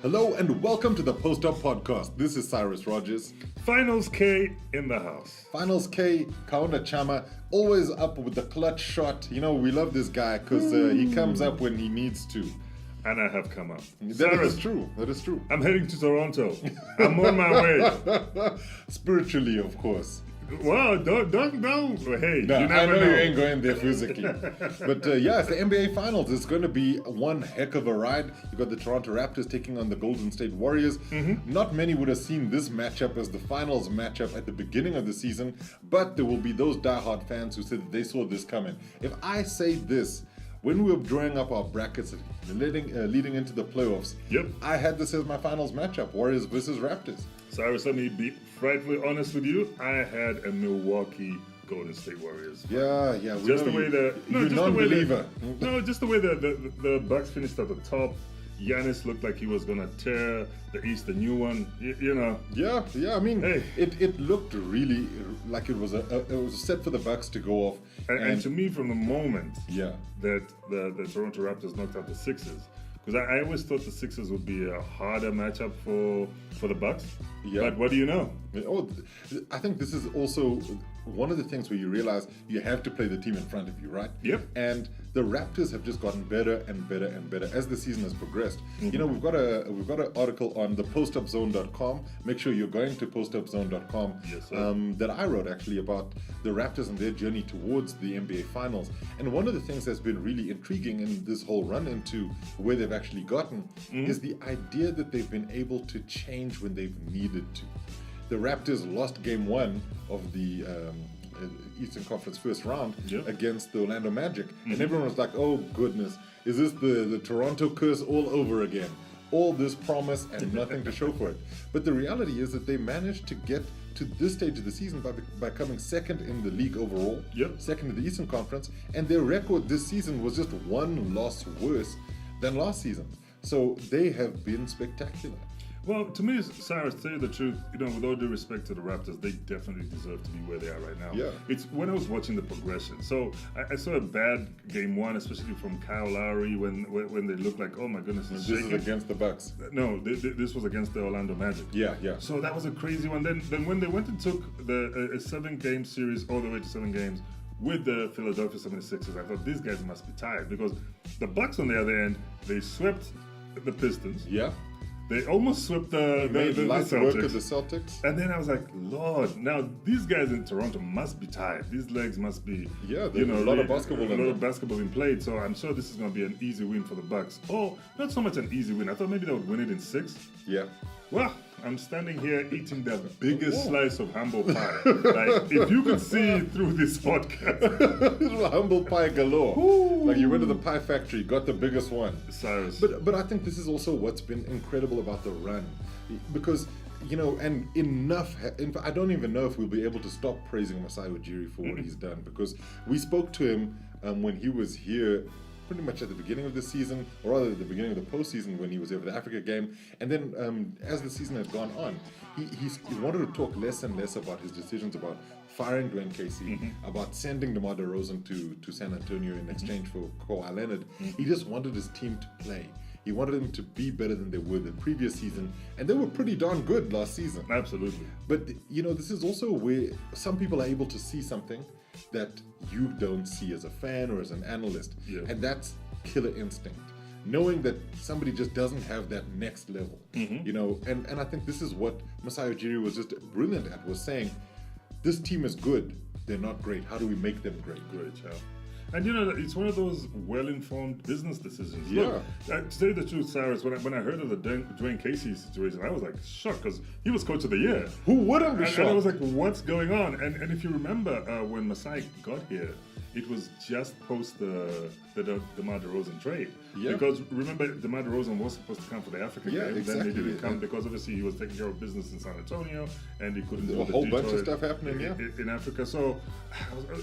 Hello and welcome to the Post Up Podcast. This is Cyrus Rogers. Finals K in the house. Finals K, Kaunda Chama, always up with the clutch shot. You know, we love this guy because he comes up when he needs to. And I have come up. That is true. That is true. I'm heading to Toronto. I'm on my way. Spiritually, of course. Well, don't. Hey, No, you never I know know. you ain't going there physically. But yeah, it's the NBA Finals. It's going to be one heck of a ride. You got the Toronto Raptors taking on the Golden State Warriors. Not many would have seen this matchup as the finals matchup at the beginning of the season, but there will be those diehard fans who said that they saw this coming. If I say this, when we were drawing up our brackets leading into the playoffs, I had this as my finals matchup, Warriors versus Raptors. Cyrus, let me be frightfully honest with you. I had a Milwaukee Golden State Warriors. Yeah. Just the way you're non-believer. Just the way the Bucks finished at the top. Giannis looked like he was gonna tear the East, the new one. You know. Yeah. I mean, hey. it looked really like it was set for the Bucks to go off. And to me, from the moment that the Toronto Raptors knocked out the Sixers, because I always thought the Sixers would be a harder matchup for the Bucks. Yeah. But what do you know? Oh, I think this is also one of the things where you realize you have to play the team in front of you, right? Yep. And the Raptors have just gotten better and better and better as the season has progressed. You know, we've got an article on the postupzone.com. Make sure you're going to postupzone.com. Yes, sir. That I wrote actually about the Raptors and their journey towards the NBA Finals. And one of the things that's been really intriguing in this whole run into where they've actually gotten is the idea that they've been able to change when they've needed to. The Raptors lost game one of the Eastern Conference first round against the Orlando Magic. And everyone was like, oh goodness, is this the Toronto curse all over again? All this promise and nothing to show for it. But the reality is that they managed to get to this stage of the season by coming second in the league overall, second in the Eastern Conference, and their record this season was just one loss worse than last season. So they have been spectacular. Well, to me, Cyrus, to tell you the truth, you know, with all due respect to the Raptors, they definitely deserve to be where they are right now. Yeah. It's when I was watching the progression. So I saw a bad game one, especially from Kyle Lowry, when they looked like, oh my goodness, this is against the Bucks. No, this was against the Orlando Magic. Yeah. So that was a crazy one. Then when they went and took a 7-game series all the way to 7 games with the Philadelphia 76ers, I thought these guys must be tired because the Bucks on the other end, they swept the Pistons. Yeah. They almost swept the Celtics. Work of the Celtics. And then I was like, Lord, now these guys in Toronto must be tired. These legs must be, there's a lot of basketball being played. So I'm sure this is going to be an easy win for the Bucks. Oh, not so much an easy win. I thought maybe they would win it in 6. Yeah. Well, I'm standing here eating the biggest slice of humble pie. Like, if you could see through this podcast. Humble pie galore. Ooh. Like you went to the pie factory, got the biggest one. Cyrus. But I think this is also what's been incredible about the run. Because, you know, and I don't even know if we'll be able to stop praising Masai Ujiri for what he's done. Because we spoke to him when he was here pretty much at the beginning of the season, or rather at the beginning of the postseason when he was there for the Africa game. And then as the season had gone on, he wanted to talk less and less about his decisions about firing Dwayne Casey, about sending DeMar DeRozan to San Antonio in exchange for Kawhi Leonard. He just wanted his team to play. He wanted them to be better than they were the previous season, and they were pretty darn good last season. Absolutely. But, you know, this is also where some people are able to see something that you don't see as a fan or as an analyst, and that's killer instinct. Knowing that somebody just doesn't have that next level, you know, and I think this is what Masai Ujiri was just brilliant at, was saying, this team is good, they're not great, how do we make them great? Great, yeah. And you know, it's one of those well-informed business decisions. Yeah. Look, to tell you the truth, Cyrus, when I heard of the Dwayne Casey situation, I was like shocked because he was coach of the year. Who wouldn't be shocked? And I was like, what's going on? And if you remember, when Masai got here, it was just post the DeMar DeRozan trade. Yeah. Because remember, DeMar DeRozan was supposed to come for the Africa game. Exactly. Then he didn't come because obviously he was taking care of business in San Antonio and he couldn't do a whole bunch of stuff happening in Africa. So,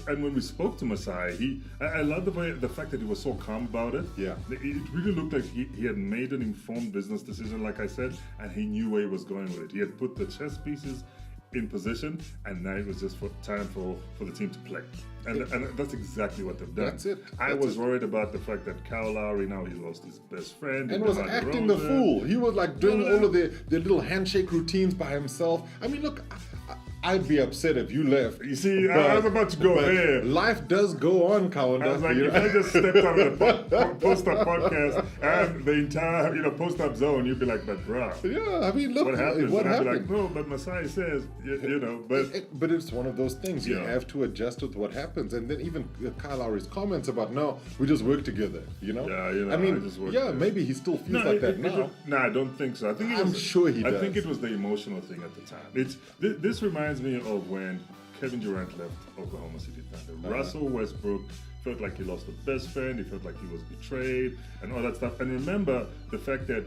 and when we spoke to Masai, I love the fact that he was so calm about it. Yeah. It really looked like he had made an informed business decision, like I said, and he knew where he was going with it. He had put the chess pieces in position, and now it was just time for the team to play. And that's exactly what they've done. That's it. I was worried about the fact that Kyle Lowry, now he lost his best friend. And was acting the fool. He was like doing all of their little handshake routines by himself. I mean, look, I'd be upset if you left. You see, I was about to go there. Life does go on, Kaunda. I was like, if I just stepped out of the post-up podcast and the entire, post-up zone, you'd be like, but bruh. Yeah, I mean, look, what happened? What happened? I'd be like, no, but Masai says, But it's one of those things. You have to adjust with what happens. And then even Kyle Lowry's comments about, no, we just work together, Yeah, I mean, maybe he still feels like that now. No, I don't think so. I'm sure he does. I think it was the emotional thing at the time. This reminds me of when Kevin Durant left Oklahoma City Thunder. Russell Westbrook felt like he lost a best friend. He felt like he was betrayed and all that stuff. And remember the fact that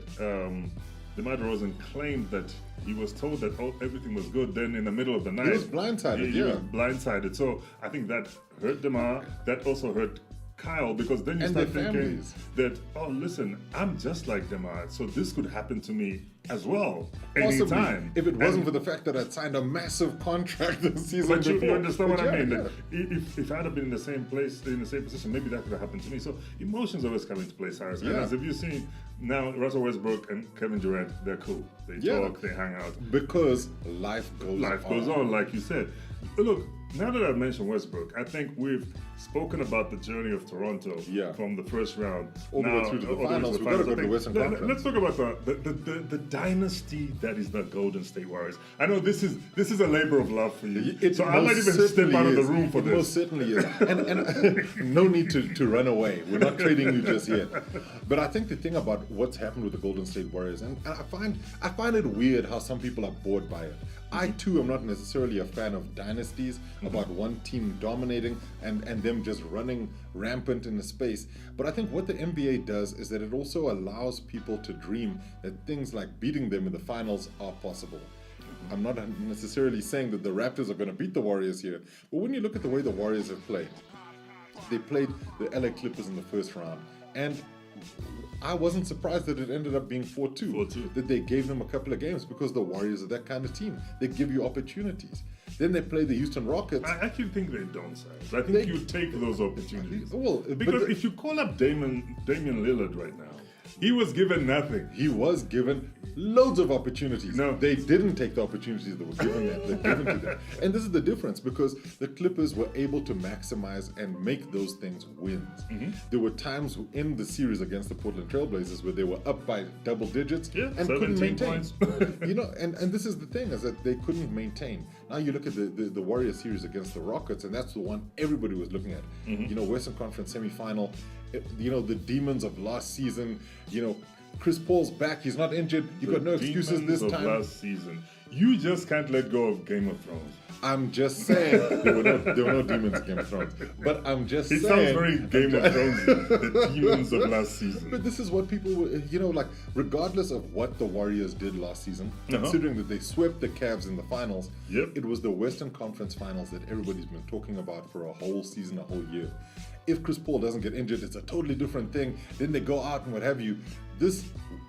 DeMar DeRozan claimed that he was told that everything was good. Then in the middle of the night, he was blindsided. He was blindsided. So I think that hurt DeMar. That also hurt Kyle, because then you start thinking that, oh, listen, I'm just like DeMar, so this could happen to me as well anytime. If it wasn't for the fact that I'd signed a massive contract this season. But you understand what I mean? That if I'd have been in the same place, in the same position, maybe that could have happened to me. So emotions always come into play, Cyrus. And as if you've seen now, Russell Westbrook and Kevin Durant, they're cool. They talk, they hang out. Because life goes on, like you said. Look, now that I've mentioned Westbrook, I think we've spoken about the journey of Toronto from the first round all the way through to the finals. We've got to go to the Western Conference. Let's talk about the dynasty that is the Golden State Warriors. I know this is a labor of love for you, so I might even step out of the room for this. It most certainly is, and no need to run away. We're not trading you just yet. But I think the thing about what's happened with the Golden State Warriors, and I find it weird how some people are bored by it. I too am not necessarily a fan of dynasties, about one team dominating and them just running rampant in the space. But I think what the NBA does is that it also allows people to dream that things like beating them in the finals are possible. I'm not necessarily saying that the Raptors are going to beat the Warriors here, but when you look at the way the Warriors have played, they played the LA Clippers in the first round, and I wasn't surprised that it ended up being 4-2. That they gave them a couple of games, because the Warriors are that kind of team. They give you opportunities. Then they play the Houston Rockets. I actually think they don't, Cyrus. I think you take those opportunities. Well, because if you call up Damian Lillard right now, he was given nothing. He was given loads of opportunities. No. They didn't take the opportunities that were given to them. And this is the difference, because the Clippers were able to maximize and make those things wins. There were times in the series against the Portland Trailblazers where they were up by double digits and couldn't maintain. And this is the thing, is that they couldn't maintain. Now you look at the Warriors series against the Rockets, and that's the one everybody was looking at. Western Conference semifinal. The demons of last season. Chris Paul's back. He's not injured. You've got no excuses this time. Last season. You just can't let go of Game of Thrones. I'm just saying there were no demons in Game of Thrones. But I'm just saying. It sounds very Game of Thrones. The demons of last season. But this is what people were, regardless of what the Warriors did last season, considering that they swept the Cavs in the finals, it was the Western Conference Finals that everybody's been talking about for a whole season, a whole year. If Chris Paul doesn't get injured, it's a totally different thing. Then they go out and what have you. This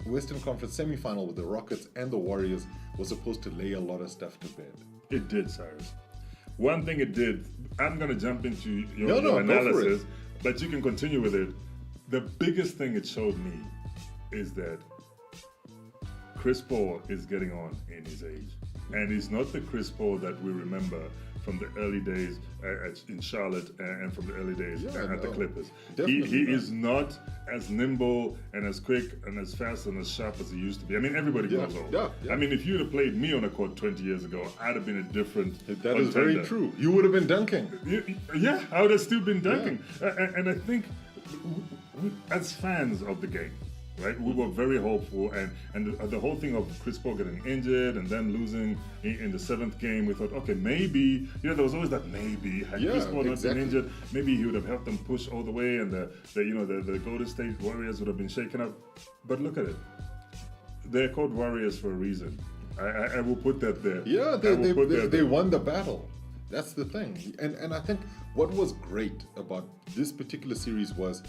Western Conference semifinal with the Rockets and the Warriors was supposed to lay a lot of stuff to bed. It did, Cyrus. One thing it did, I'm going to jump into your analysis, but you can continue with it. The biggest thing it showed me is that Chris Paul is getting on in his age. And he's not the Chris Paul that we remember from the early days in Charlotte and from the early days at the Clippers. He is not as nimble and as quick and as fast and as sharp as he used to be. I mean, everybody grows old. I mean, if you'd have played me on a court 20 years ago, I'd have been a different That is very true. You would have been dunking. Yeah, I would have still been dunking. And I think as fans of the game, right, we were very hopeful, and the whole thing of Chris Paul getting injured and then losing in the 7th game, we thought, okay, maybe, there was always that maybe, had Chris Paul not been injured, maybe he would have helped them push all the way, and the Golden State Warriors would have been shaken up. But look at it, they're called Warriors for a reason. I will put that there. Yeah, they won the battle. That's the thing. And I think what was great about this particular series was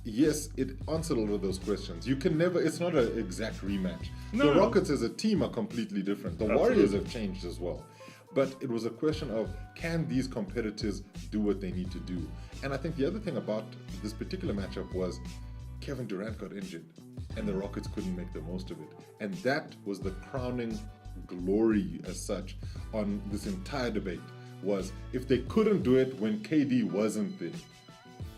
yes, it answered all of those questions. You can never, it's not an exact rematch. No. The Rockets as a team are completely different. The Warriors have changed as well. But it was a question of, can these competitors do what they need to do? And I think the other thing about this particular matchup was Kevin Durant got injured and the Rockets couldn't make the most of it. And that was the crowning glory as such on this entire debate, was if they couldn't do it when KD wasn't there,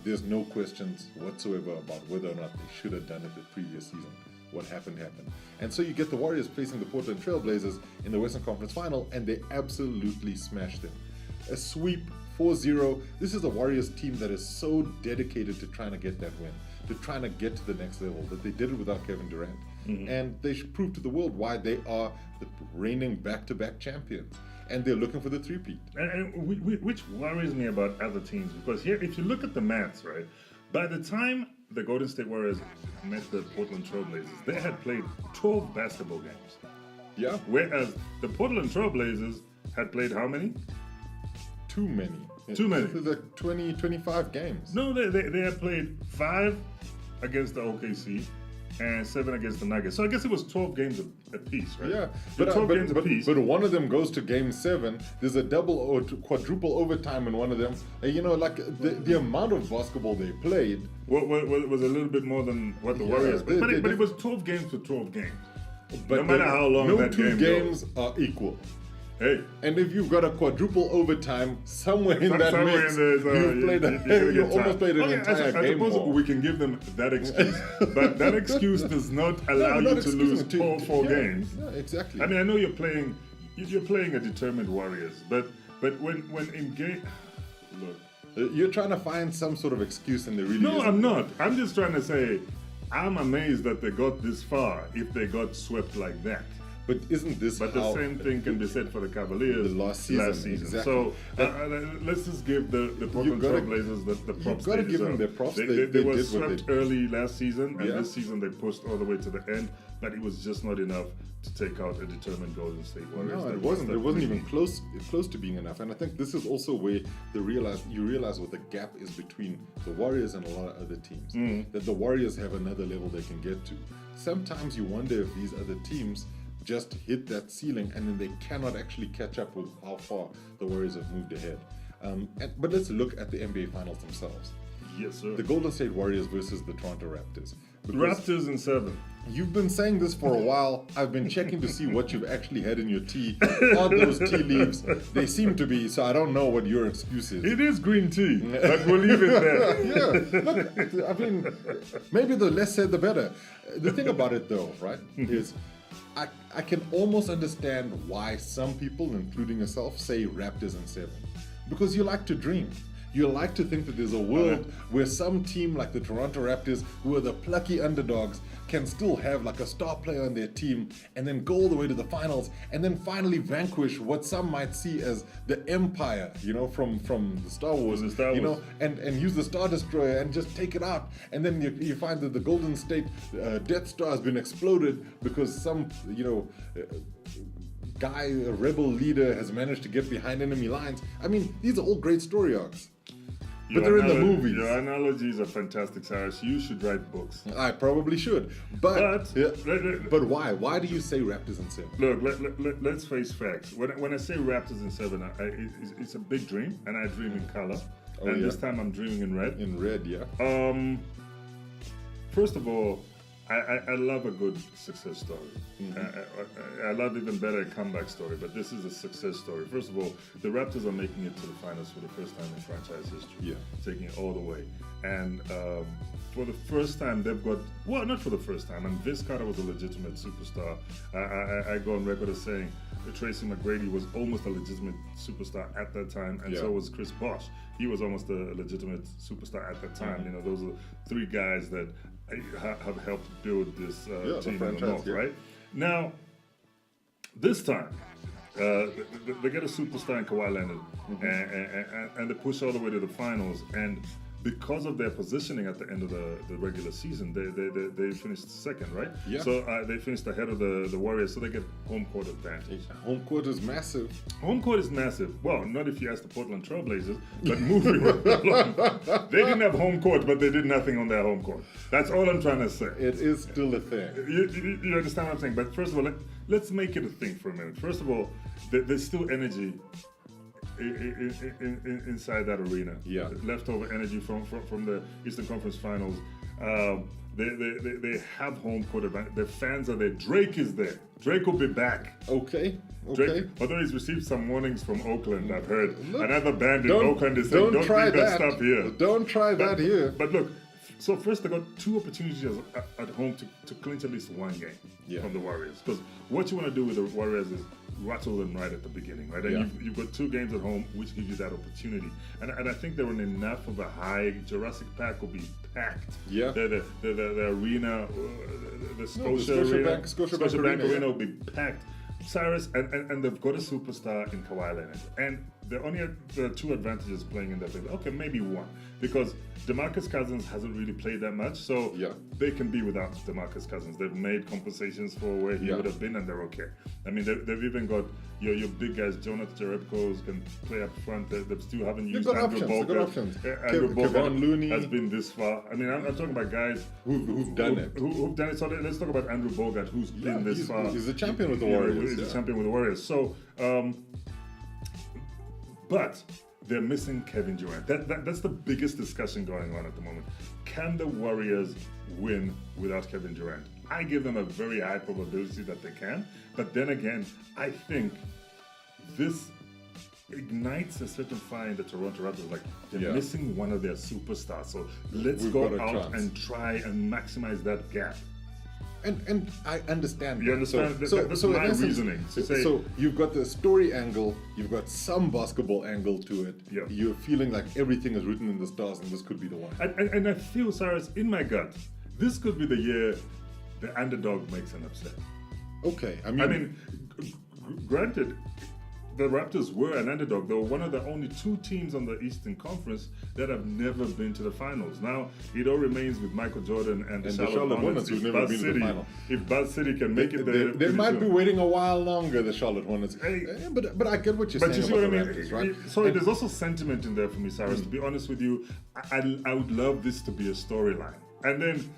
there's no questions whatsoever about whether or not they should have done it the previous season. What happened. And so you get the Warriors facing the Portland Trail Blazers in the Western Conference Final, and they absolutely smashed them. A sweep, 4-0. This is a Warriors team that is so dedicated to trying to get that win, to trying to get to the next level, that they did it without Kevin Durant. And they should prove to the world why they are the reigning back-to-back champions. And they're looking for the three-peat. Which worries me about other teams, because here, if you look at the maths, right, by the time the Golden State Warriors met the Portland Trail Blazers, they had played 12 basketball games. Yeah. Whereas the Portland Trail Blazers had played how many? Too many. Too many. This is like 20, 25 games. No, they had played 5 against the OKC and 7 against the Nuggets. So I guess it was 12 games apiece, right? Yeah, So 12 games apiece. but one of them goes to game 7. There's a double or quadruple overtime in one of them. You know, like the amount of basketball they played was a little bit more than what the Warriors played. But it was 12 games for 12 games. But no matter how long no that two game games goes. are equal. Hey. And if you've got a quadruple overtime somewhere in that Somewhere mix, in there, you almost played an entire I game suppose more. we can give them that excuse, but that excuse does not allow you to lose all 4 games. Yeah, exactly. I mean, I know you're playing a determined Warriors, but when in game, look, you're trying to find some sort of excuse, and there really no, isn't. I'm not. I'm just trying to say, I'm amazed that they got this far if they got swept like that. But isn't this But how the same thing can be said for the Cavaliers the last season. Exactly. So let's just give the Portland Trail Blazers the props. You've got to they give them deserve. their props. They They were did what swept they early last season, and Yeah. this season they pushed all the way to the end, but it was just not enough to take out a determined Golden State Warriors. No, it wasn't. It wasn't even close to being enough. And I think this is also where you realize what the gap is between the Warriors and a lot of other teams. That the Warriors have another level they can get to. Sometimes you wonder if these other teams just hit that ceiling and then they cannot actually catch up with how far the Warriors have moved ahead. But let's look at the NBA Finals themselves. Yes, sir. The Golden State Warriors versus the Toronto Raptors. Because Raptors in 7. you've been saying this for a while. I've been checking to see what you've actually had in your tea. Are those tea leaves? They seem to be, so I don't know what your excuse is. It is green tea, but we'll leave it there. Yeah, look, I mean, maybe the less said the better. The thing about it though, right, is I can almost understand why some people, including yourself, say Raptors in 7. Because you like to dream. You like to think that there's a world where some team like the Toronto Raptors, who are the plucky underdogs, can still have like a star player on their team and then go all the way to the finals and then finally vanquish what some might see as the Empire, you know, from the Star Wars, you know, and use the Star Destroyer and just take it out. And then you find that the Golden State Death Star has been exploded because some, you know, a rebel leader has managed to get behind enemy lines. I mean, these are all great story arcs. But they're in the movies. Your analogies are fantastic, Cyrus. You should write books. I probably should. But why? Why do you say Raptors in 7? Look, let's face facts. When I say Raptors in 7, it's a big dream, and I dream in color. And this time I'm dreaming in red. In red, yeah. First of all, I love a good success story. I love even better a comeback story, but this is a success story. First of all, the Raptors are making it to the finals for the first time in franchise history, taking it all the way. And for the first time, they've got, well, not for the first time, and Vince Carter was a legitimate superstar. I go on record as saying that Tracy McGrady was almost a legitimate superstar at that time, and so was Chris Bosh. He was almost a legitimate superstar at that time. You know, those are 3 guys that have helped build this team in the North, right? Now, this time, they get a superstar in Kawhi Leonard, and they push all the way to the finals. And because of their positioning at the end of the regular season, they finished second, right? Yeah. So they finished ahead of the Warriors, so they get home court advantage. Home court is massive. Home court is massive. Well, not if you ask the Portland Trailblazers, but moving along. They didn't have home court, but they did nothing on their home court. That's all I'm trying to say. It is still a thing. You understand what I'm saying? But first of all, let's make it a thing for a minute. First of all, there's still energy inside that arena. Yeah. Leftover energy from the Eastern Conference Finals. They have home court advantage. Their fans are there. Drake is there. Drake will be back. Okay. Drake, although he's received some warnings from Oakland, I've heard. Another band in Oakland is saying, don't try bring that stuff here. Don't try that here. But look, so first they got 2 opportunities at home to clinch at least 1 game from the Warriors. Because what you want to do with the Warriors is rattle them right at the beginning, right? And you've got 2 games at home, which give you that opportunity. And I think they're on enough of a high. Jurassic Park will be packed. Yeah. The arena, the Scotiabank Arena will be packed. Cyrus, and they've got a superstar in Kawhi Leonard. And the only 2 advantages playing in that thing. Okay, maybe 1. Because DeMarcus Cousins hasn't really played that much, so they can be without DeMarcus Cousins. They've made compensations for where he would have been, and they're okay. I mean, they've even got your big guys, Jonathan Jerebko can play up front. They still haven't used Andrew Bogut. Andrew Bogut Looney has been this far. I mean, I'm talking about guys who've done it. Who've done it. So let's talk about Andrew Bogut, who's been this far. He's a champion with the Warriors. He's a champion with the Warriors. So, but they're missing Kevin Durant. That's the biggest discussion going on at the moment. Can the Warriors win without Kevin Durant? I give them a very high probability that they can. But then again, I think this ignites a certain fire in the Toronto Raptors. Like, they're missing one of their superstars. So let's go out and try and maximize that gap. And I understand. You understand? That's my reasoning. So you've got the story angle, you've got some basketball angle to it. Yeah. You're feeling like everything is written in the stars, and this could be the one. And I feel, Cyrus, in my gut, this could be the year the underdog makes an upset. Okay, I mean, granted, the Raptors were an underdog. They were one of the only 2 teams on the Eastern Conference that have never been to the finals. Now, it all remains with Michael Jordan and the Charlotte Hornets who've never been to the final. If Buzz City can make it there, they might be waiting a while longer, the Charlotte Hornets. But I get what you're saying. But you see what I mean? Raptors, right? Sorry, there's also sentiment in there for me, Cyrus. To be honest with you, I would love this to be a storyline. And then,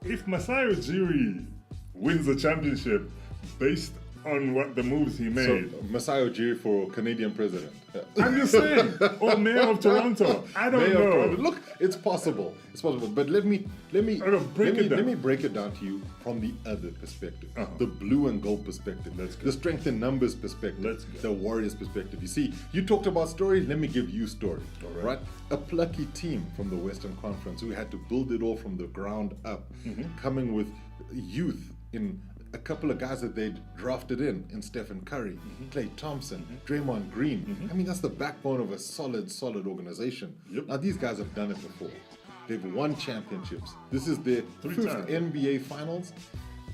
if Masai Ujiri wins the championship based on what the moves he made. So, Masai Ujiri for Canadian president. I'm just saying. Or mayor of Toronto. I don't know. Look, it's possible. It's possible. But let me break it down to you from the other perspective. The blue and gold perspective. The strength in numbers perspective. The Warriors perspective. You see, you talked about story, let me give you story. Right? A plucky team from the Western Conference who had to build it all from the ground up, coming with youth in a couple of guys that they'd drafted in Stephen Curry, Klay Thompson, Draymond Green. I mean, that's the backbone of a solid organization. Now, these guys have done it before. They've won championships. This is their 5th NBA Finals.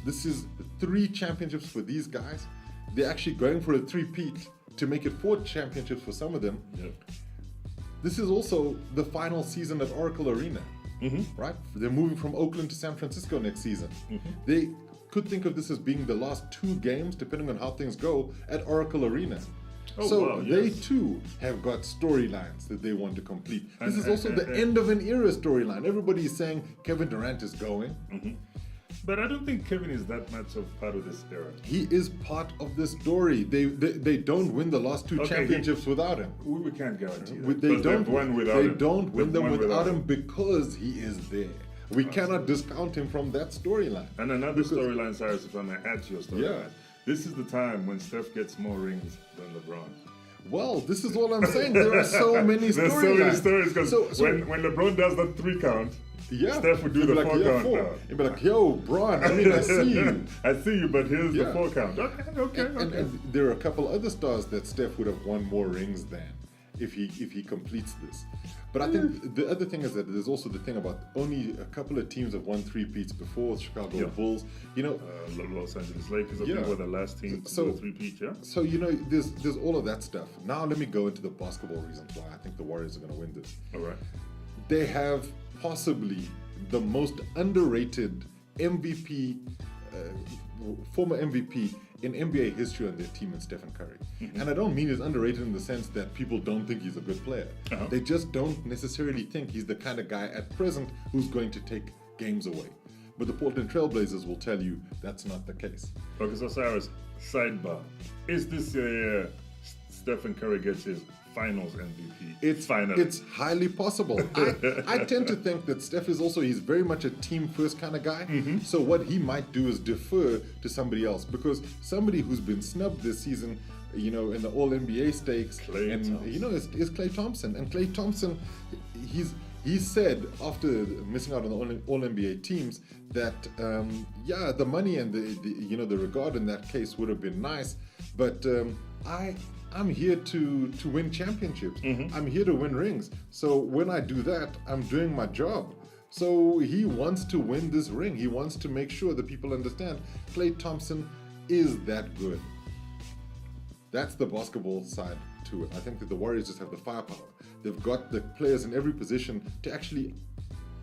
This is 3 championships for these guys. They're actually going for a 3-peat to make it 4 championships for some of them. This is also the final season at Oracle Arena, right? They're moving from Oakland to San Francisco next season. They could think of this as being the last 2 games, depending on how things go, at Oracle Arena. They too have got storylines that they want to complete. This is also the end of an era storyline. Everybody is saying Kevin Durant is going. But I don't think Kevin is that much of part of this era. He is part of the story. They don't win the last 2 championships without him. We can't guarantee that. They don't win them without him because he is there. We cannot discount him from that storyline. And another storyline, Cyrus, if I may add to your storyline. This is the time when Steph gets more rings than LeBron. Well, this is all I'm saying. There are so many storylines. There's so many stories because when LeBron does that 3 count, Steph would do the 4 count now. He'd be like, yo, Bron, I mean, I see you. I see you, but here's the 4 count. Okay. And there are a couple other stars that Steph would have won more rings than if he completes this. But I think the other thing is that there's also the thing about only a couple of teams have won 3-peats before. Chicago Bulls, Los Angeles Lakers, I think were the last team to do a 3-peat, So, there's all of that stuff. Now let me go into the basketball reasons why I think the Warriors are going to win this. All right. they have possibly the most underrated MVP, former MVP in NBA history on their team in Stephen Curry. And I don't mean he's underrated in the sense that people don't think he's a good player. They just don't necessarily think he's the kind of guy at present who's going to take games away. But the Portland Trailblazers will tell you that's not the case. Okay, so Cyrus, sidebar. Is this Stephen Curry gets his finals MVP? It's highly possible. I tend to think that Steph is also, he's very much a team first kind of guy. So what he might do is defer to somebody else, because somebody who's been snubbed this season, you know, in the All NBA stakes, you know, is Klay Thompson. And Klay Thompson, he said after missing out on the All NBA teams that yeah, the money and the regard in that case would have been nice, but I'm here to win championships. I'm here to win rings. So when I do that, I'm doing my job. So he wants to win this ring. He wants to make sure that people understand Klay Thompson is that good. That's the basketball side to it. I think that the Warriors just have the firepower. They've got the players in every position to actually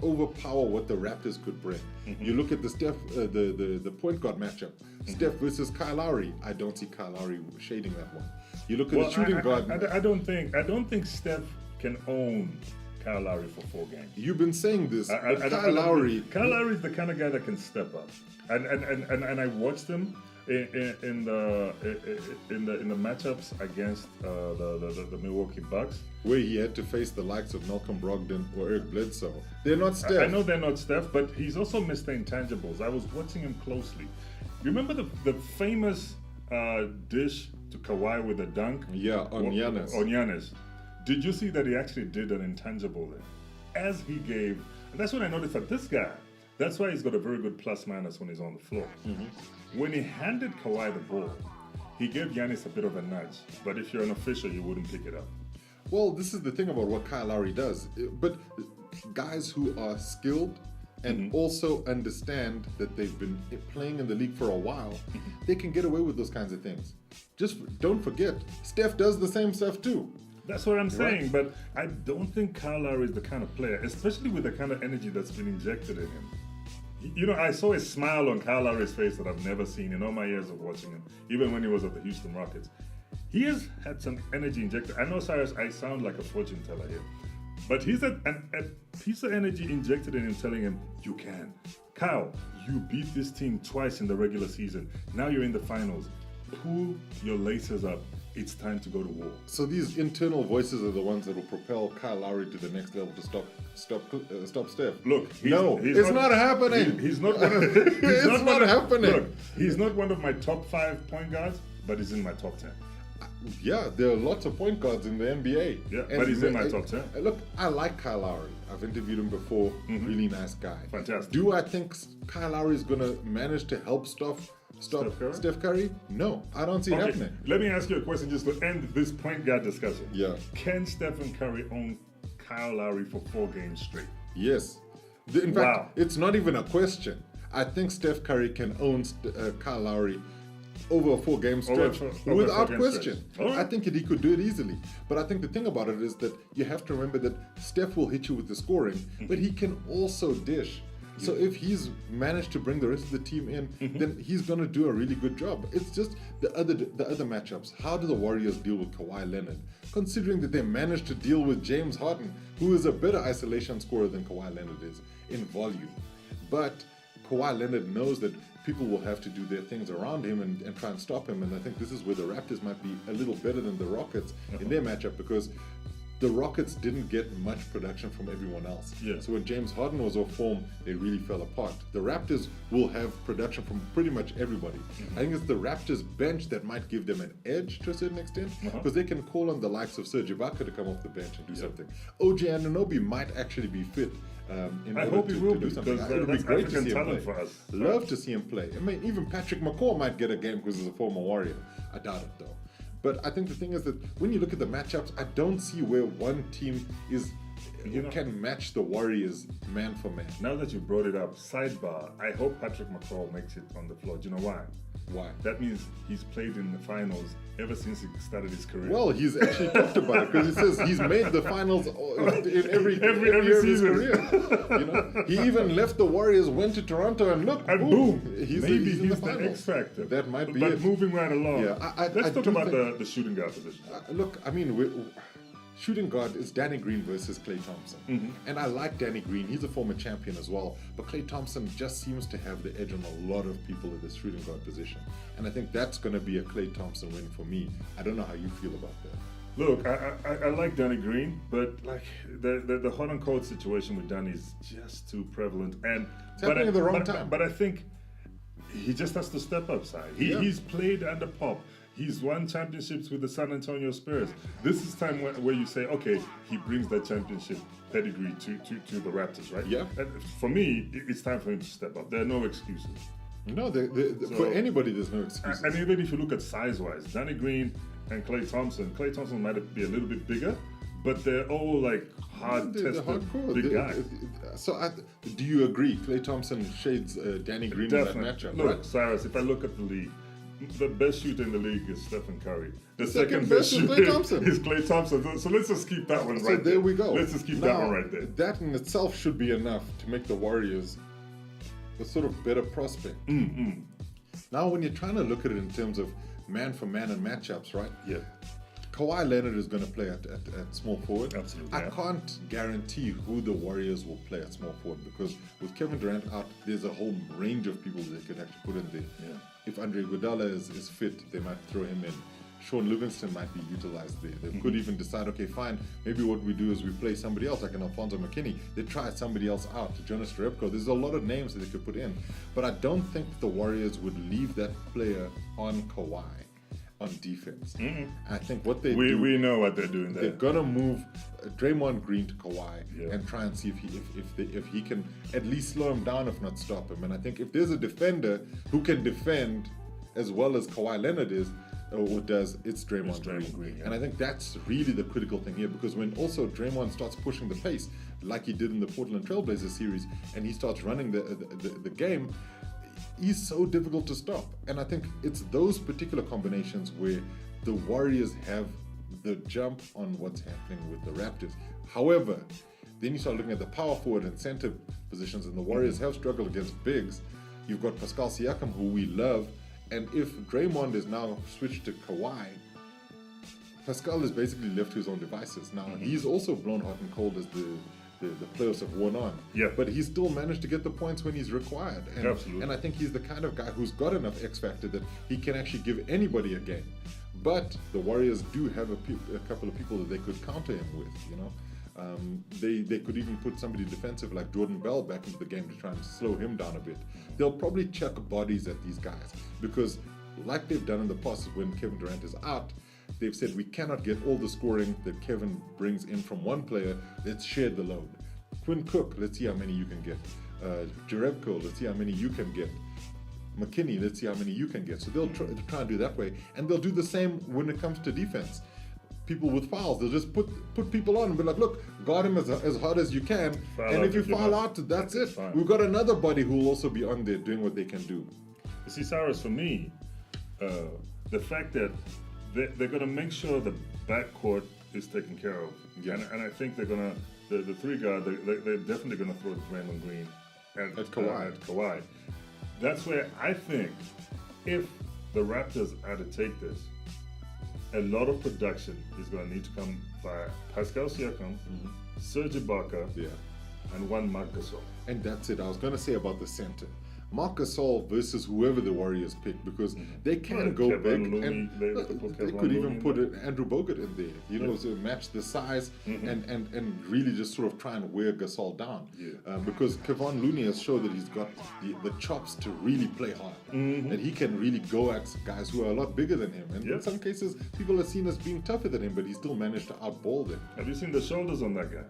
overpower what the Raptors could bring. You look at the Steph, the point guard matchup, Steph versus Kyle Lowry. I don't see Kyle Lowry shading that one. You look at the shooting guard. I don't think Steph can own Kyle Lowry for 4 games. You've been saying this, but Kyle Lowry is the kind of guy that can step up, and I watched him in the matchups against the Milwaukee Bucks, where he had to face the likes of Malcolm Brogdon or Eric Bledsoe. They're not Steph. I know they're not Steph, but he's also missed the intangibles. I was watching him closely. Remember the famous dish to Kawhi with a dunk? Yeah, on Giannis. On Giannis. Did you see that he actually did an intangible there? As he gave, and that's when I noticed that this guy, that's why he's got a very good plus minus when he's on the floor. When he handed Kawhi the ball, he gave Giannis a bit of a nudge. But if you're an official, you wouldn't pick it up. Well, this is the thing about what Kyle Lowry does. But guys who are skilled and also understand that they've been playing in the league for a while, they can get away with those kinds of things. Just don't forget, Steph does the same stuff too. That's what I'm saying, but I don't think Kyle Lowry is the kind of player, especially with the kind of energy that's been injected in him. You know, I saw a smile on Kyle Lowry's face that I've never seen in all my years of watching him, even when he was at the Houston Rockets. He has had some energy injected. I know, Cyrus, I sound like a fortune teller here, but he's a piece of energy injected in him telling him, you can. Kyle, you beat this team twice in the regular season. Now you're in the finals. Pull your laces up. It's time to go to war. So these internal voices are the ones that will propel Kyle Lowry to the next level to stop Steph. Look, it's not happening. He's not one of. It's not happening. Look, he's not one of my top 5 point guards, but he's in my top 10. Yeah, there are lots of point guards in the NBA. Yeah, but he's in my top 10. Look, I like Kyle Lowry. I've interviewed him before. Really nice guy. Fantastic. Do I think Kyle Lowry is going to manage to help stop Steph Curry? No, I don't see it happening. Let me ask you a question just to end this point guard discussion. Yeah. Can Stephen Curry own Kyle Lowry for 4 games straight? Yes. In fact, it's not even a question. I think Steph Curry can own Kyle Lowry over a 4-game stretch without question. I think he could do it easily. But I think the thing about it is that you have to remember that Steph will hit you with the scoring, but he can also dish. So if he's managed to bring the rest of the team in, then he's going to do a really good job. It's just the other matchups. How do the Warriors deal with Kawhi Leonard? Considering that they managed to deal with James Harden, who is a better isolation scorer than Kawhi Leonard is in volume. But Kawhi Leonard knows that people will have to do their things around him and try and stop him. And I think this is where the Raptors might be a little better than the Rockets in their matchup, because the Rockets didn't get much production from everyone else. So when James Harden was off form, they really fell apart. The Raptors will have production from pretty much everybody. I think it's the Raptors bench that might give them an edge to a certain extent, because they can call on the likes of Serge Ibaka to come off the bench and do something. OG Anunoby might actually be fit. I hope he will be, something. because It would be that's great to African see him talent play. for us. Love to see him play. I mean, even Patrick McCaw might get a game because he's a former Warrior. I doubt it though. But I think the thing is that when you look at the matchups, I don't see where one team can match the Warriors man for man. Now that you brought it up, sidebar, I hope Patrick McCaw makes it on the floor. Do you know why? Why? That means he's played in the finals ever since he started his career. Well, he's actually talked about it because he says he's made the finals in every year of his season. career. You know, he even left the Warriors, went to Toronto, and look, and boom, he's maybe in the he's the finals. X factor. That might be but it. moving right along. Yeah, let's talk about the shooting guard position. Look, I mean, shooting guard is Danny Green versus Klay Thompson. And I like Danny Green. He's a former champion as well. But Klay Thompson just seems to have the edge on a lot of people in this shooting guard position. And I think that's going to be a Klay Thompson win for me. I don't know how you feel about that. Look, I like Danny Green, but like the hot and cold situation with Danny is just too prevalent. And it's happening at the wrong time. But I think he just has to step up, side. He's played under Pop. He's won championships with the San Antonio Spurs. This is time where you say, okay, he brings that championship pedigree to the Raptors, right? Yeah. And for me, it's time for him to step up. There are no excuses. No, for anybody, there's no excuses. And even if you look at size-wise, Danny Green and Klay Thompson might be a little bit bigger, but they're all like hard-tested big guys. So do you agree? Klay Thompson shades Danny Green in that matchup, Look, right? Cyrus, if I look at the league, the best shooter in the league is Stephen Curry. The second second best best is shooter Klay Thompson. is Klay Thompson. So let's just keep that one right there. So there we go. Let's just keep now, that one right there. That in itself should be enough to make the Warriors a sort of better prospect. Now, when you're trying to look at it in terms of man for man and matchups, right? Yeah. Kawhi Leonard is going to play at small forward. Absolutely. I can't guarantee who the Warriors will play at small forward because with Kevin Durant out, there's a whole range of people they could actually put in there. Yeah. If Andre Iguodala is fit, they might throw him in. Sean Livingston might be utilized there. They could even decide, okay, fine, maybe what we do is we play somebody else, like an Alfonso McKinney. They try somebody else out, Jonas Jerebko. There's a lot of names that they could put in. But I don't think the Warriors would leave that player on Kawhi on defense. I think what they do... We know what they're doing there. They're going to move Draymond Green to Kawhi and try and see if he can at least slow him down, if not stop him. And I think if there's a defender who can defend as well as Kawhi Leonard is, or does, it's Draymond Green. Yeah. And I think that's really the critical thing here, because when also Draymond starts pushing the pace, like he did in the Portland Trailblazers series, and he starts running the game, he's so difficult to stop. And I think it's those particular combinations where the Warriors have the jump on what's happening with the Raptors. However, then you start looking at the power forward and center positions, and the Warriors have struggled against bigs. You've got Pascal Siakam, who we love, and if Draymond is now switched to Kawhi, Pascal is basically left to his own devices. Now, he's also blown hot and cold as the playoffs have worn on. Yeah. But he's still managed to get the points when he's required. And, Absolutely. And I think he's the kind of guy who's got enough X factor that he can actually give anybody a game. But the Warriors do have a couple of people that they could counter him with, you know. They could even put somebody defensive like Jordan Bell back into the game to try and slow him down a bit. They'll probably chuck bodies at these guys because, like they've done in the past when Kevin Durant is out, they've said we cannot get all the scoring that Kevin brings in from one player. Let's share the load. Quinn Cook, let's see how many you can get. Jerebko, let's see how many you can get. McKinney, let's see how many you can get. So they'll try and do that way, and they'll do the same when it comes to defense. People with fouls, they'll just put people on and be like, look, guard him as hard as you can, and if you foul out, that's it. Fine. We've got another body who will also be on there doing what they can do. You see, Cyrus, for me, the fact that they're going to make sure the backcourt is taken care of, and I think they're going to, the three guard, they're definitely going to throw Draymond Green at Kawhi. That's where I think if the Raptors are to take this, a lot of production is going to need to come via Pascal Siakam, Serge Ibaka, and one Marc Gasol. And that's it. I was going to say about the center. Marc Gasol versus whoever the Warriors pick, because they can go Kevin big, Looney, and they could even put Andrew Bogut in there, you know, to match the size and really just sort of try and wear Gasol down. Because Kevon Looney has shown that he's got the chops to really play hard, that he can really go at guys who are a lot bigger than him. And in some cases, people are seen as being tougher than him, but he still managed to outball them. Have you seen the shoulders on that guy?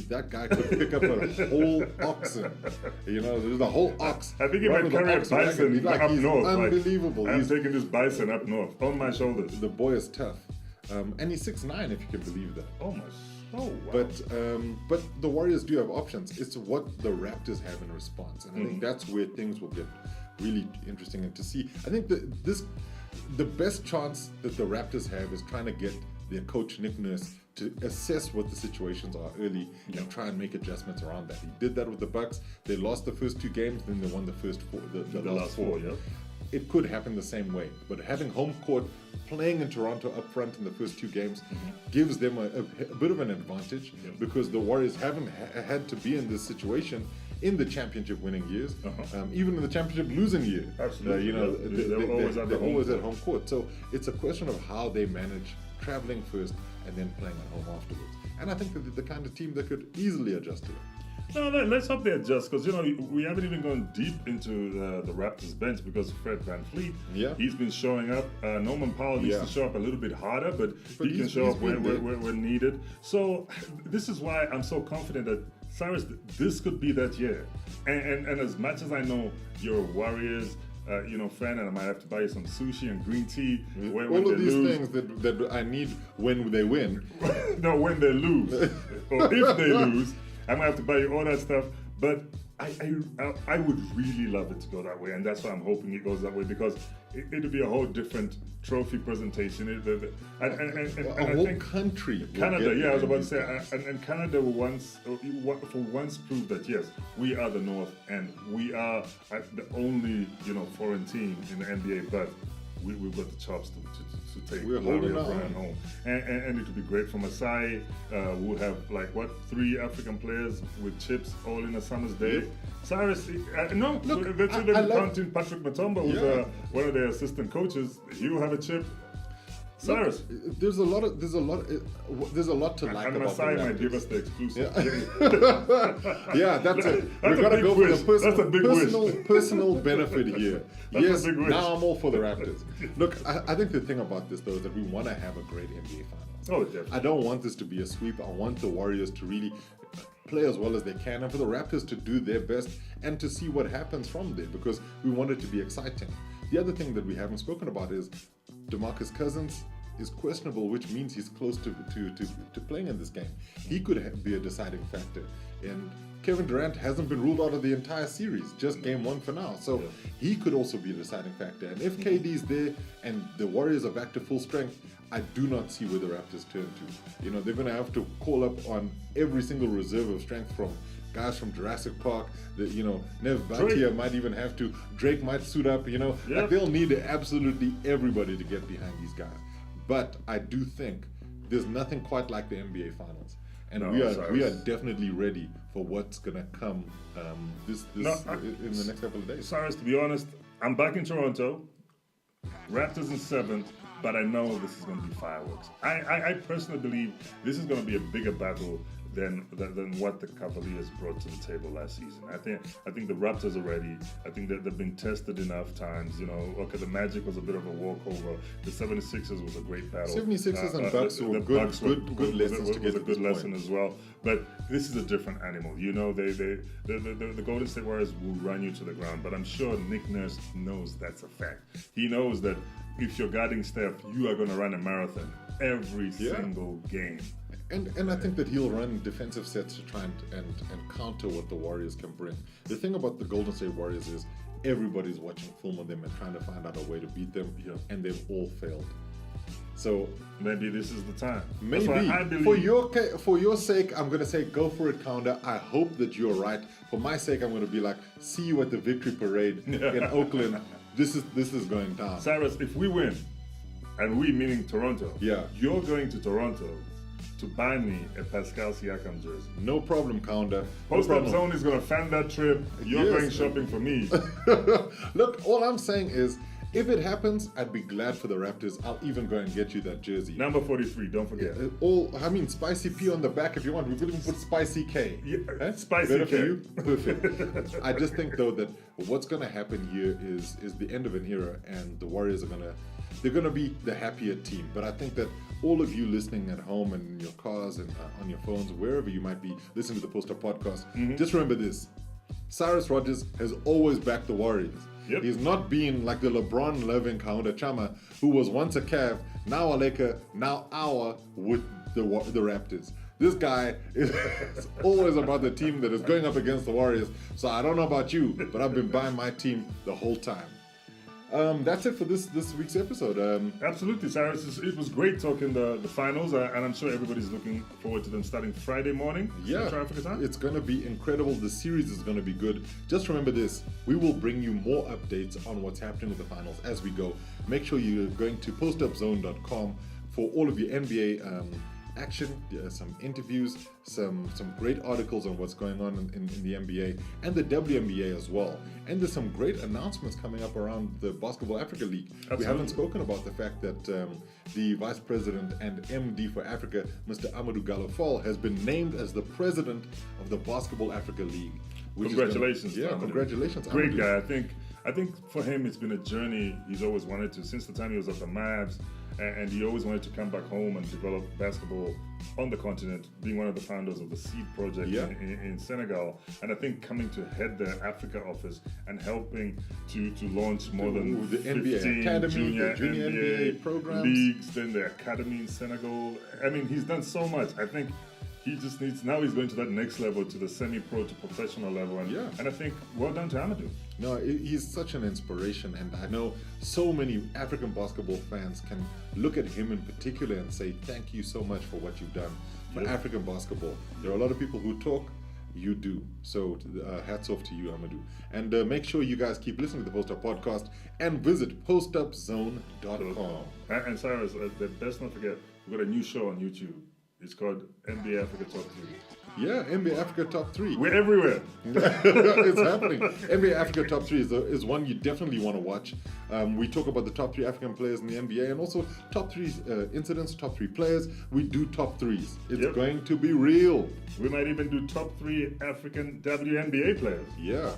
That guy could pick up a whole oxen. You know, there's a whole ox. I think he might carry a bison up north. Unbelievable. I'm taking this bison up north on my shoulders. The boy is tough. And he's 6'9", if you can believe that. Oh my, wow. But the Warriors do have options. It's what the Raptors have in response. And I think that's where things will get really interesting. And to see, I think the best chance that the Raptors have is trying to get their coach Nick Nurse to assess what the situations are early and try and make adjustments around that. He did that with the Bucks. They lost the first 2 games, then they won the first 4, the last 4. Yeah. It could happen the same way, but having home court, playing in Toronto up front in the first 2 games gives them a bit of an advantage because the Warriors haven't had to be in this situation in the championship winning years, even in the championship losing year. Absolutely. They're always at home court. So it's a question of how they manage traveling first and then playing at home afterwards. And I think that they're the kind of team that could easily adjust to it. No, let's hope they adjust, because we haven't even gone deep into the Raptors bench because Fred VanVleet, he's been showing up. Norman Powell needs to show up a little bit harder, but he can show up when needed. So this is why I'm so confident that Cyrus, this could be that year. And as much as I know you're a Warriors fan, and I might have to buy you some sushi and green tea when all of they these lose. things that I need when they win. No, when they lose, or if they lose, I might have to buy you all that stuff. But I would really love it to go that way, and that's why I'm hoping it goes that way, because it'll be a whole different trophy presentation. A whole country. Canada, I was about to say, and Canada will once prove that yes, we are the North, and we are the only foreign team in the NBA, but we've got the chops to take glory of Brian home. And it would be great for Masai. We'll have 3 African players with chips all in a summer's day. Yep. Cyrus, counting Patrick Matomba, who's one of their assistant coaches. He will have a chip. Cyrus, there's a lot to like and about Masai the Raptors. might give us the exclusive. That's it. We've got to go for the big personal benefit here. That's a big wish. Now I'm all for the Raptors. Look, I think the thing about this though is that we want to have a great NBA Finals. Oh, definitely. I don't want this to be a sweep. I want the Warriors to really play as well as they can, and for the Raptors to do their best and to see what happens from there, because we want it to be exciting. The other thing that we haven't spoken about is DeMarcus Cousins is questionable, which means he's close to playing in this game. He could be a deciding factor. And Kevin Durant hasn't been ruled out of the entire series, just game 1 for now. So he could also be a deciding factor. And if KD's there and the Warriors are back to full strength, I do not see where the Raptors turn to. They're going to have to call up on every single reserve of strength from guys from Jurassic Park. Nev Bhatia might even have to. Drake might suit up. They'll need absolutely everybody to get behind these guys. But I do think there's nothing quite like the NBA Finals, and we are definitely ready for what's gonna come in the next couple of days. Cyrus, to be honest, I'm back in Toronto. Raptors in 7th, but I know this is going to be fireworks. I personally believe this is going to be a bigger battle than what the Cavaliers brought to the table last season. I think the Raptors are ready. I think that they've been tested enough times. The Magic was a bit of a walkover. The 76ers was a great battle. 76ers and Bucks were good lessons to get to this lesson point as well. But this is a different animal. The Golden State Warriors will run you to the ground. But I'm sure Nick Nurse knows that's a fact. He knows that if you're guarding Steph, you are going to run a marathon every single game. And I think that he'll run defensive sets to try and counter what the Warriors can bring. The thing about the Golden State Warriors is everybody's watching film on them and trying to find out a way to beat them, and they've all failed. So maybe this is the time. Maybe. For your sake, I'm going to say go for it, Kaunda. I hope that you're right. For my sake, I'm going to be like, see you at the victory parade in Oakland. This is going down. Cyrus, if we win, and we meaning Toronto, you're going to Toronto to buy me a Pascal Siakam jersey. No problem, Kaunda. Post-up Zone is going to fund that trip. You're going shopping for me. Look, all I'm saying is, if it happens, I'd be glad for the Raptors. I'll even go and get you that jersey. Number 43, don't forget. Spicy P on the back if you want. We could even put Spicy K. Spicy Better K. for you? Perfect. I just think, though, that what's going to happen here is the end of an era, and the Warriors are they're going to be the happier team. But I think that all of you listening at home and in your cars and on your phones, wherever you might be listening to the Post Up Podcast, just remember this. Cyrus Rogers has always backed the Warriors. Yep. He's not been like the LeBron-loving Kaunda Chama, who was once a Cav, now a Laker, now with the Raptors. This guy is always about the team that is going up against the Warriors. So I don't know about you, but I've been buying my team the whole time. That's it for this week's episode. Absolutely, Cyrus. It was great talking the finals, and I'm sure everybody's looking forward to them starting Friday morning. Central Africa time. It's going to be incredible. The series is going to be good. Just remember this: we will bring you more updates on what's happening with the finals as we go. Make sure you're going to postupzone.com for all of your NBA action, some interviews, some great articles on what's going on in the NBA and the WNBA as well. And there's some great announcements coming up around the Basketball Africa League. Absolutely. We haven't spoken about the fact that the Vice President and MD for Africa, Mr. Amadou Gallo-Fall, has been named as the President of the Basketball Africa League. Congratulations. Congratulations. Great Amadou. guy. I think for him it's been a journey he's always wanted to, since the time he was at the Mavs, and he always wanted to come back home and develop basketball on the continent, being one of the founders of the Seed Project in Senegal. And I think coming to head the Africa office and helping to launch more than the 15 NBA Academy, junior the Junior NBA programs, leagues, then the academy in Senegal. I mean, he's done so much. I think he just needs, now he's going to that next level, to the semi-pro to professional level. And I think well done to Amadou. No, he's such an inspiration, and I know so many African basketball fans can look at him in particular and say, thank you so much for what you've done for African basketball. There are a lot of people who talk, you do. So hats off to you, Amadou. And make sure you guys keep listening to the Post Up Podcast and visit postupzone.com. And Cyrus, let's not forget, we've got a new show on YouTube. It's called NBA Africa Top 3. Yeah, NBA Africa Top 3. We're everywhere. It's happening. NBA Africa Top 3 is one you definitely want to watch. We talk about the top 3 African players in the NBA, and also top 3 incidents, top 3 players. We do top 3s. It's going to be real. We might even do top 3 African WNBA players. Yeah,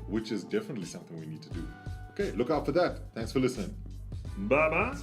which is definitely something we need to do. Okay, look out for that. Thanks for listening. Bye-bye.